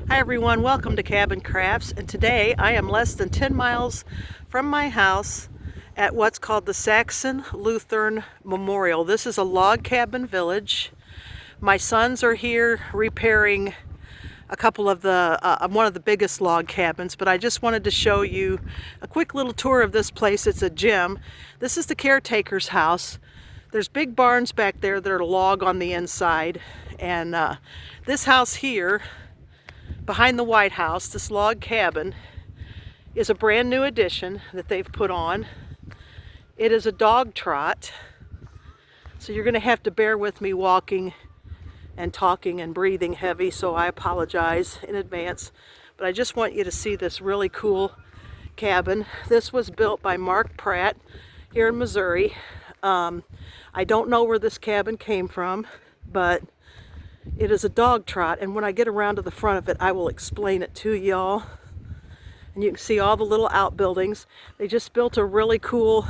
Hi everyone, welcome to Cabin Crafts, and today I am less than 10 miles from my house at what's called the Saxon Lutheran Memorial. This is a log cabin village. My sons are here repairing a couple of one of the biggest log cabins, but I just wanted to show you a quick little tour of this place. It's a gym. This is the caretaker's house. There's big barns back there that are log on the inside, and this house here behind the White House, this log cabin, is a brand new addition that they've put on. It is a dog trot, so you're going to have to bear with me walking and talking and breathing heavy, so I apologize in advance. But I just want you to see this really cool cabin. This was built by Mark Pratt here in Missouri. I don't know where this cabin came from, but it is a dog trot, and when I get around to the front of it, I will explain it to y'all. And you can see all the little outbuildings. They just built a really cool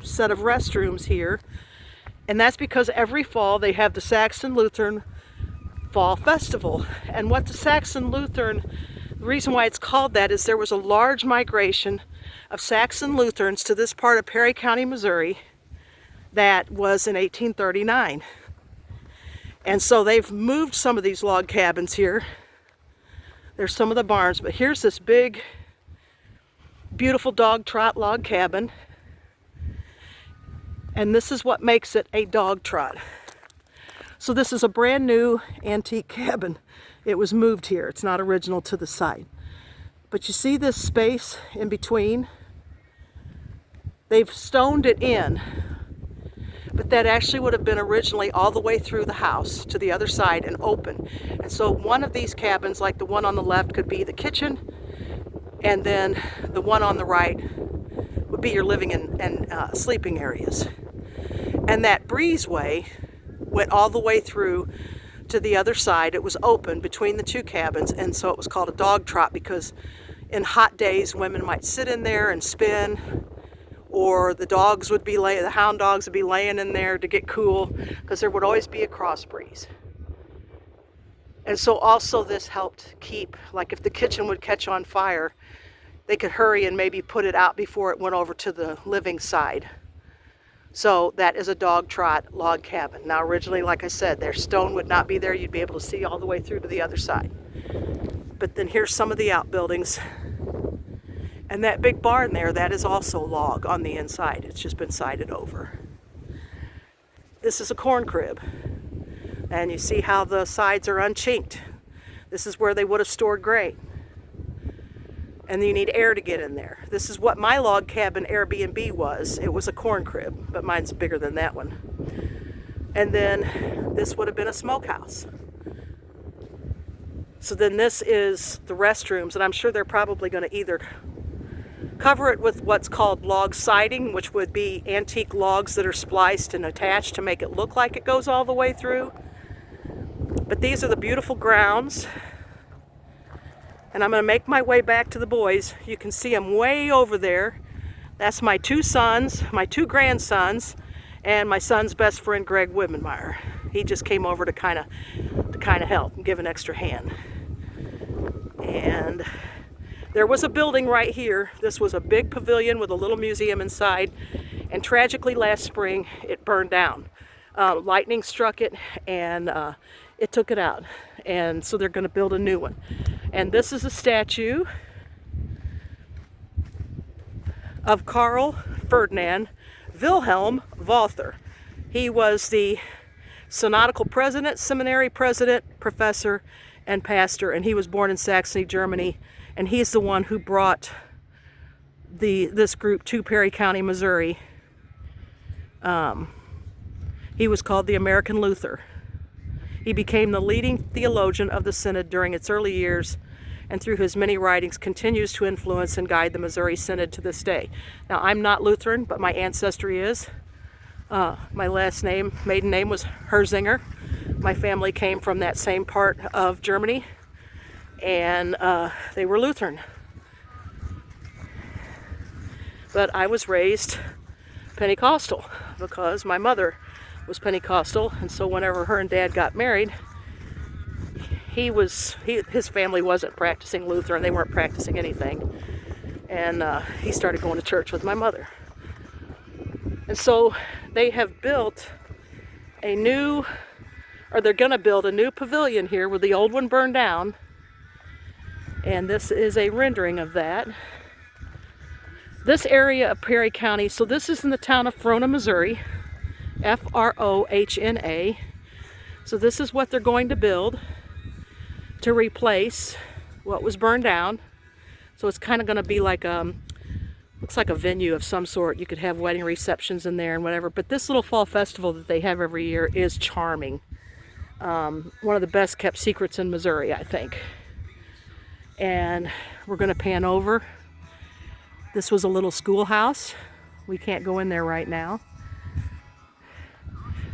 set of restrooms here, and that's because every fall they have the Saxon Lutheran Fall Festival. And what the Saxon Lutheran, the reason why it's called that is there was a large migration of Saxon Lutherans to this part of Perry County, Missouri, that was in 1839. And so they've moved some of these log cabins here. There's some of the barns, but here's this big, beautiful dog trot log cabin. And this is what makes it a dog trot. So this is a brand new antique cabin. It was moved here. It's not original to the site. But you see this space in between? They've stoned it in. But that actually would have been originally all the way through the house to the other side and open. And so one of these cabins, like the one on the left, could be the kitchen, and then the one on the right would be your living and sleeping areas. And that breezeway went all the way through to the other side. It was open between the two cabins, and so it was called a dog trot because in hot days women might sit in there and spin, or the dogs would be the hound dogs would be laying in there to get cool, because there would always be a cross breeze. And so also this helped keep, like if the kitchen would catch on fire, they could hurry and maybe put it out before it went over to the living side. So that is a dog trot log cabin. Now originally, like I said, their stone would not be there. You'd be able to see all the way through to the other side. But then here's some of the outbuildings. And that big barn there, that is also log on the inside. It's just been sided over. This is a corn crib. And you see how the sides are unchinked. This is where they would have stored grain. And you need air to get in there. This is what my log cabin Airbnb was. It was a corn crib, but mine's bigger than that one. And then this would have been a smokehouse. So then this is the restrooms, and I'm sure they're probably going to either cover it with what's called log siding, which would be antique logs that are spliced and attached to make it look like it goes all the way through. But these are the beautiful grounds. And I'm going to make my way back to the boys. You can see them way over there. That's my two sons, my two grandsons, and my son's best friend, Greg Wibbenmeyer. He just came over to kind of help and give an extra hand. And there was a building right here. This was a big pavilion with a little museum inside, and tragically last spring it burned down. Lightning struck it, and it took it out, and so they're going to build a new one. And this is a statue of Karl Ferdinand Wilhelm Walther. He was the synodical president, seminary president, professor, and pastor, and he was born in Saxony, Germany. And he's the one who brought this group to Perry County, Missouri. He was called the American Luther. He became the leading theologian of the Synod during its early years, and through his many writings continues to influence and guide the Missouri Synod to this day. Now, I'm not Lutheran, but my ancestry is. My maiden name was Herzinger. My family came from that same part of Germany, and they were Lutheran. But I was raised Pentecostal because my mother was Pentecostal, and so whenever her and Dad got married, his family wasn't practicing Lutheran. They weren't practicing anything. And he started going to church with my mother. And so they have built they're going to build a new pavilion here where the old one burned down. And this is a rendering of that. This area of Perry County, so this is in the town of Frohna, Missouri. Frohna. So this is what they're going to build to replace what was burned down. So it's kind of going to be like looks like a venue of some sort. You could have wedding receptions in there and whatever. But this little fall festival that they have every year is charming. One of the best kept secrets in Missouri, I think. And we're going to pan over. This was a little schoolhouse. We can't go in there right now.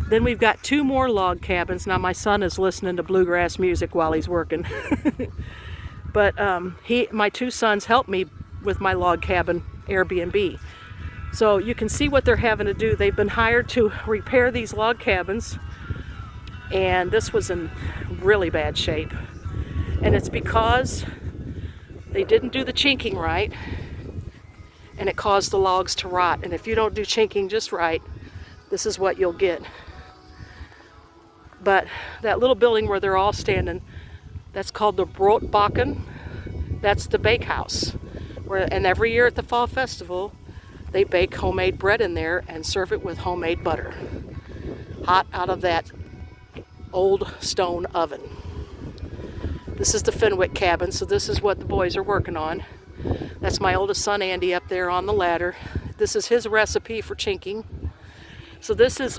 Then we've got 2 more log cabins. Now my son is listening to bluegrass music while he's working. But my 2 sons helped me with my log cabin Airbnb. So you can see what they're having to do. They've been hired to repair these log cabins, and this was in really bad shape. And it's because they didn't do the chinking right, and it caused the logs to rot. And if you don't do chinking just right, this is what you'll get. But that little building where they're all standing, that's called the Brotbacken. That's the bakehouse. And every year at the Fall Festival, they bake homemade bread in there and serve it with homemade butter. Hot out of that old stone oven. This is the Fenwick cabin, so this is what the boys are working on. That's my oldest son, Andy, up there on the ladder. This is his recipe for chinking. So this is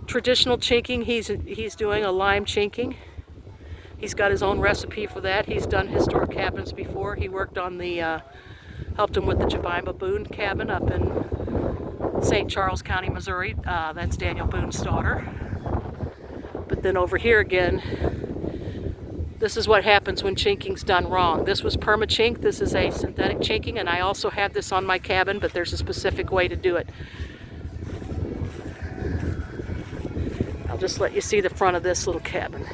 traditional chinking. He's doing a lime chinking. He's got his own recipe for that. He's done historic cabins before. He worked on helped him with the Jemima Boone cabin up in St. Charles County, Missouri. That's Daniel Boone's daughter. But then over here again, this is what happens when chinking's done wrong. This was perma-chink. This is a synthetic chinking, and I also have this on my cabin, but there's a specific way to do it. I'll just let you see the front of this little cabin.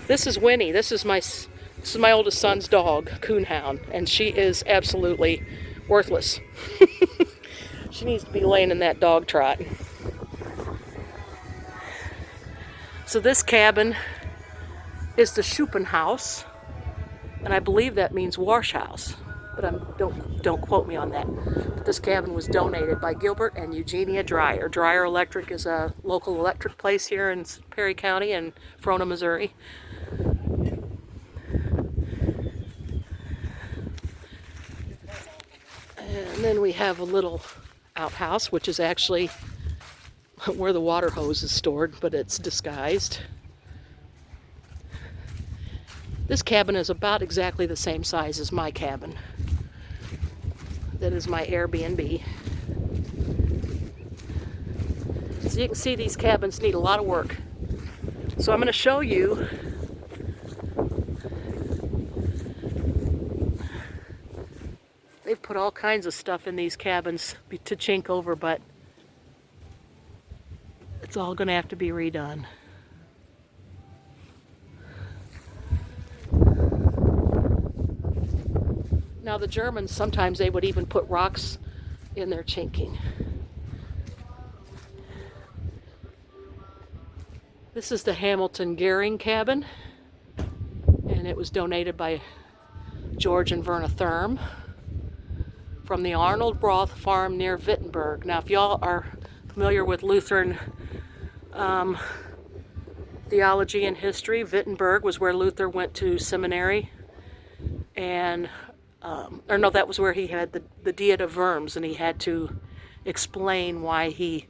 This is Winnie. This is my oldest son's dog, Coonhound, and she is absolutely worthless. She needs to be laying in that dog trot. So this cabin is the Schuppenhaus, and I believe that means wash house, but don't quote me on that. But this cabin was donated by Gilbert and Eugenia Dreyer. Dreyer Electric is a local electric place here in Perry County in Frohna, Missouri. And then we have a little outhouse, which is actually where the water hose is stored, but it's disguised. This cabin is about exactly the same size as my cabin. That is my Airbnb. So you can see these cabins need a lot of work. So I'm going to show you they've put all kinds of stuff in these cabins to chink over, but it's all going to have to be redone. Now the Germans, sometimes they would even put rocks in their chinking. This is the Hamilton Gehring cabin, and it was donated by George and Verna Thurm from the Arnold Broth farm near Wittenberg. Now if y'all are familiar with Lutheran theology and history, Wittenberg was where Luther went to seminary, and that was where he had the Diet of Worms, and he had to explain why he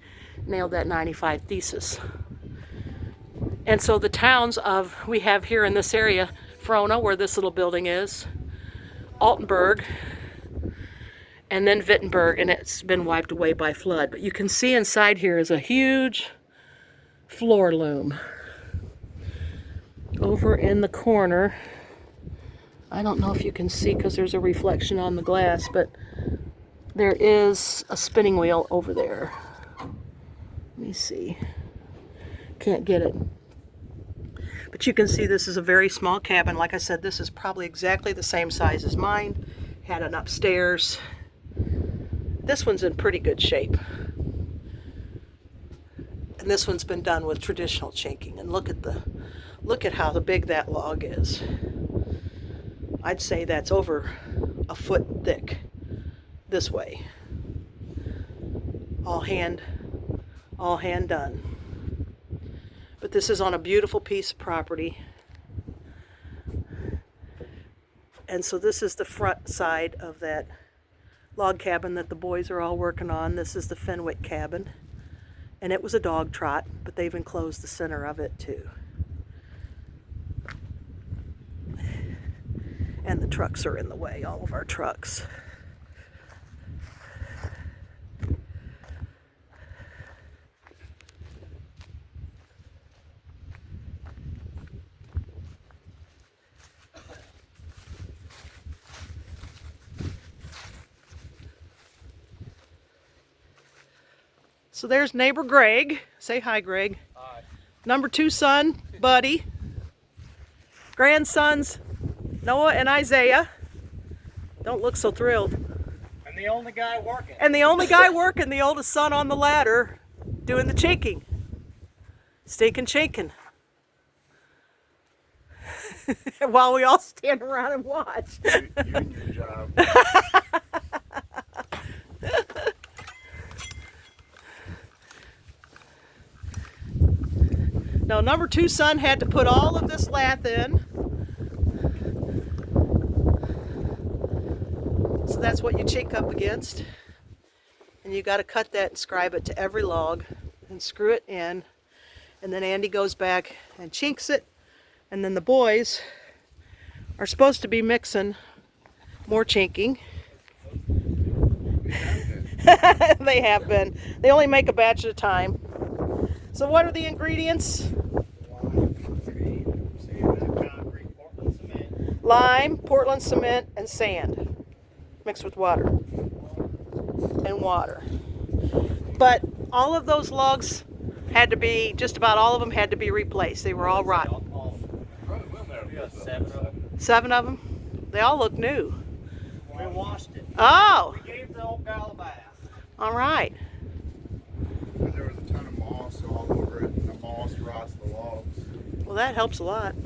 nailed that 95 thesis. And so the towns we have here in this area, Frohna, where this little building is, Altenburg, and then Wittenberg, and it's been wiped away by flood. But you can see inside here is a huge floor loom. Over in the corner, I don't know if you can see because there's a reflection on the glass, but there is a spinning wheel over there. Let me see. Can't get it. But you can see this is a very small cabin. Like I said, this is probably exactly the same size as mine. Had an upstairs. This one's in pretty good shape. And this one's been done with traditional chinking. And look at how big that log is. I'd say that's over a foot thick this way. All hand done. But this is on a beautiful piece of property. And so this is the front side of that log cabin that the boys are all working on. This is the Fenwick cabin. And it was a dog trot, but they've enclosed the center of it too. And the trucks are in the way, all of our trucks. So there's neighbor Greg. Say hi, Greg. Hi. Number 2 son, Buddy. Grandsons, Noah and Isaiah. Don't look so thrilled. And the only guy working. And the only guy working, the oldest son on the ladder, doing the chinking. Stinking chinking. While we all stand around and watch. You and your job. Now, number 2 son had to put all of this lath in. So that's what you chink up against. And you got to cut that and scribe it to every log and screw it in. And then Andy goes back and chinks it. And then the boys are supposed to be mixing more chinking. They have been. They only make a batch at a time. So what are the ingredients? Lime, Portland cement, and sand mixed with water. And water. But all of those logs had to be, just about all of them had to be replaced. They were all rotten. 7 of them? They all look new. We washed it. Oh! We gave the old gal a bath. All right. And there was a ton of moss all over it, and the moss rots the logs. Well, that helps a lot. So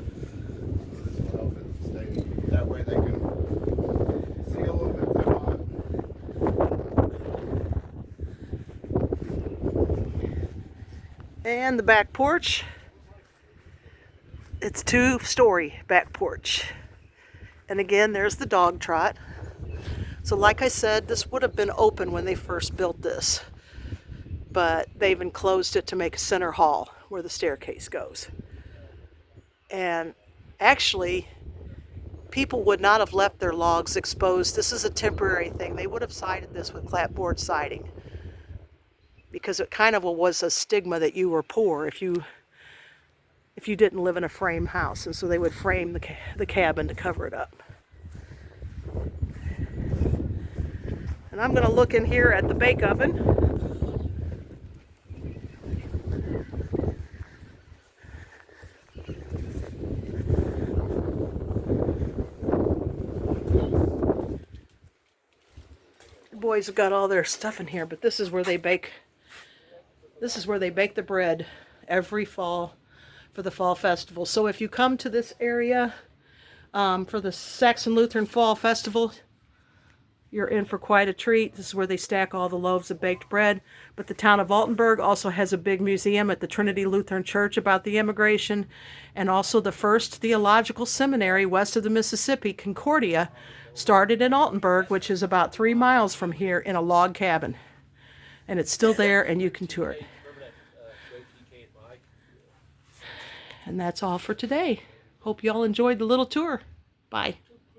this will help it stay. That way they can see a little bit if they're hot. And the back porch. It's 2-story back porch. And again, there's the dog trot. So like I said, this would have been open when they first built this. But they've enclosed it to make a center hall where the staircase goes. And actually, people would not have left their logs exposed. This is a temporary thing. They would have sided this with clapboard siding. Because it kind of was a stigma that you were poor if you didn't live in a frame house. And so they would frame the cabin to cover it up. And I'm going to look in here at the bake oven. The boys have got all their stuff in here, but this is where they bake. This is where they bake the bread every fall for the fall festival. So if you come to this area for the Saxon Lutheran Fall Festival, you're in for quite a treat. This is where they stack all the loaves of baked bread. But the town of Altenburg also has a big museum at the Trinity Lutheran Church about the immigration, and also the first theological seminary west of the Mississippi, Concordia, started in Altenburg, which is about 3 miles from here, in a log cabin. And it's still there, and you can tour it. And that's all for today. Hope you all enjoyed the little tour. Bye.